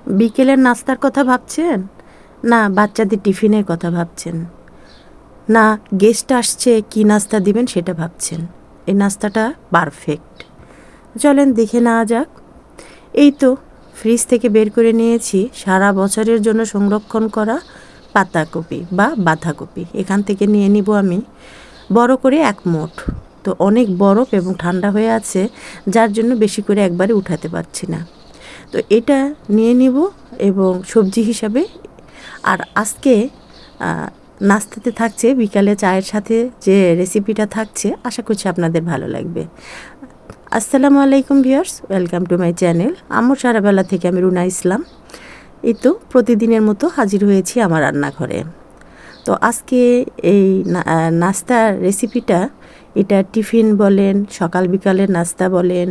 বিকেলের নাস্তার কথা ভাবছেন, না বাচ্চাদের টিফিনের কথা ভাবছেন, না গেস্ট আসছে কি নাস্তা দিবেন সেটা ভাবছেন? এই নাস্তাটা পারফেক্ট। চলেন দেখে নেওয়া যাক। এই তো ফ্রিজ থেকে বের করে নিয়েছি সারা বছরের জন্য সংরক্ষণ করা পাতাকপি বা বাঁধাকপি। এখান থেকে নিয়ে নিব আমি বড় করে 1 মুঠ। তো অনেক বরফ এবং ঠান্ডা হয়ে আছে, যার জন্য বেশি করে একবারে উঠাতে পারছি না। তো এটা নিয়ে নিব এবং সবজি হিসাবে। আর আজকে নাস্তাতে থাকছে, বিকালে চায়ের সাথে যে রেসিপিটা থাকছে, আশা করছি আপনাদের ভালো লাগবে। আসসালামু আলাইকুম viewers, welcome to my channel. আম্মুর সারাবেলা থেকে আমি রুনা ইসলাম। এই তো প্রতিদিনের মতো হাজির হয়েছি আমার রান্নাঘরে। তো আজকে এই নাস্তার রেসিপিটা, এটা টিফিন বলেন, সকাল বিকালের নাস্তা বলেন,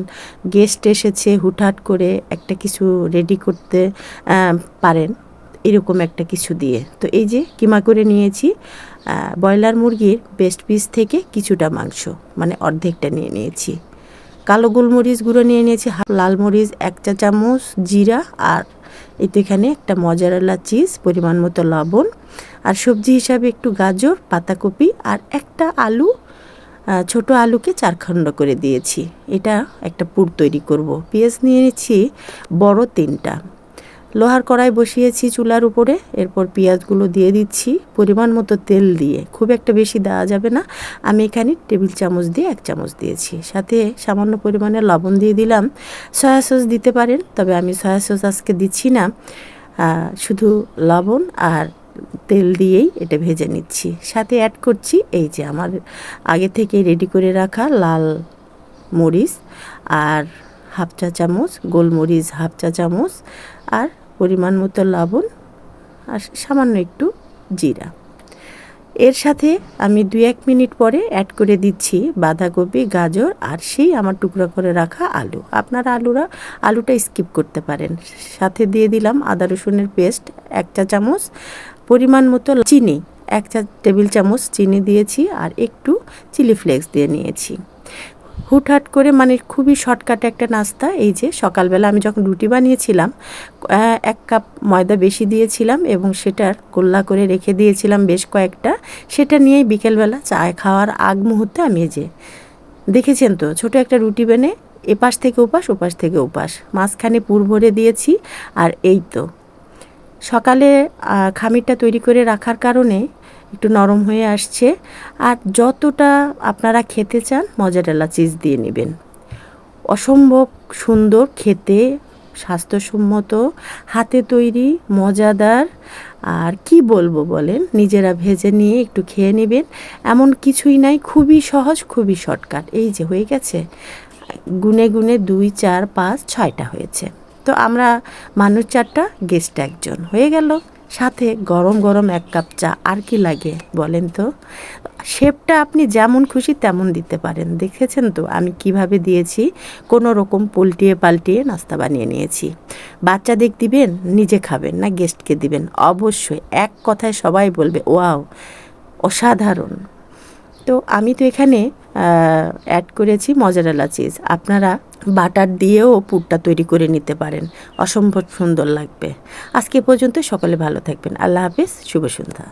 গেস্ট এসেছে হুটহাট করে একটা কিছু রেডি করতে পারেন, এরকম একটা কিছু দিয়ে। তো এই যে কিমা করে নিয়েছি ব্রয়লার মুরগির বেস্ট পিস থেকে কিছুটা মাংস, মানে অর্ধেকটা নিয়ে নিয়েছি। কালো গোলমরিচ গুঁড়ো নিয়ে নিয়েছি, লাল মরিচ 1 চা চামচ, জিরা, আর এই তো এখানে একটা মজারেলা চিজ, পরিমাণ মতো লবণ, আর সবজি হিসাবে একটু গাজর, পাতাকপি আর একটা আলু, ছোট আলুকে 4 খণ্ড করে দিয়েছি। এটা একটা পুর তৈরি করব। পেঁয়াজ নিয়ে নিচ্ছি বড় 3টা। লোহার কড়াই বসিয়েছি চুলার উপরে, এরপর পেঁয়াজগুলো দিয়ে দিচ্ছি পরিমাণ মতো তেল দিয়ে, খুব একটা বেশি দেওয়া যাবে না। আমি এখানে টেবিল চামচ দিয়ে 1 চামচ দিয়েছি, সাথে সামান্য পরিমাণে লবণ দিয়ে দিলাম। সয়া সস দিতে পারেন, তবে আমি সয়া সস আজকে দিচ্ছি না, শুধু লবণ আর তেল দিয়েই এটা ভেজে নিচ্ছি। সাথে অ্যাড করছি এই যে আমার আগে থেকে রেডি করে রাখা লাল মরিচ, আর 1/2 চা চামচ গোলমরিচ, 1/2 চা চামচ, আর পরিমাণ মতো লবণ, আর সামান্য একটু জিরা। এর সাথে আমি 2-1 মিনিট পরে অ্যাড করে দিচ্ছি বাঁধাকপি, গাজর, আর সেই আমার টুকরা করে রাখা আলু। আপনারা আলুটা স্কিপ করতে পারেন। সাথে দিয়ে দিলাম আদা রসুনের পেস্ট 1 চা চামচ, পরিমাণ মতো চিনি 1 চা টেবিল চামচ চিনি দিয়েছি, আর একটু চিলি ফ্লেক্স দিয়ে নিয়েছি। হুটহাট করে, মানে খুবই শর্টকাট একটা নাস্তা। এই যে সকালবেলা আমি যখন রুটি বানিয়েছিলাম 1 কাপ ময়দা বেশি দিয়েছিলাম এবং সেটার গোল্লা করে রেখে দিয়েছিলাম বেশ কয়েকটা। সেটা নিয়েই বিকেলবেলা চা খাওয়ার আগ মুহূর্তে আমি যে দেখেছেন তো ছোট একটা রুটি বেনে এপাশ থেকে ওপাশ, ওপাশ থেকে ওপাশ, মাঝখানে পুর ভরে দিয়েছি। আর এই তো সকালে খামিরটা তৈরি করে রাখার কারণে একটু নরম হয়ে আসছে। আর যতটা আপনারা খেতে চান মজারেলা চিজ দিয়ে নেবেন। অসম্ভব সুন্দর খেতে, স্বাস্থ্যসম্মত, হাতে তৈরি, মজাদার। আর কি বলবো বলেন, নিজেরা ভেজে নিয়ে একটু খেয়ে নেবেন, এমন কিছুই নাই। খুবই সহজ, খুবই শর্টকাট। এই যে হয়ে গেছে, গুনে গুনে 2, 4, 5, 6টা হয়েছে। তো আমরা মানুষ 4টা, গেস্ট 1জন, হয়ে গেল। সাথে গরম গরম 1 কাপ চা, আর কি লাগে বলেন তো? শেপটা আপনি যেমন খুশি তেমন দিতে পারেন। দেখেছেন তো আমি কিভাবে দিয়েছি, কোনো রকম পাল্টিয়ে নাস্তা বানিয়ে নিয়েছি। বাচ্চাদের দিবেন, নিজে খাবেন না গেস্টকে দিবেন? অবশ্যই এক কথায় সবাই বলবে ওয়াও, অসাধারণ। তো আমি তো এখানে অ্যাড করেছি মজারেলা চিজ। আপনারা বাটার দিয়েও পুরটা তৈরি করে নিতে পারেন, অসম্ভব সুন্দর লাগবে। আজকে পর্যন্ত, সকলে ভালো থাকবেন। আল্লাহ হাফেজ, শুভ সন্ধ্যা।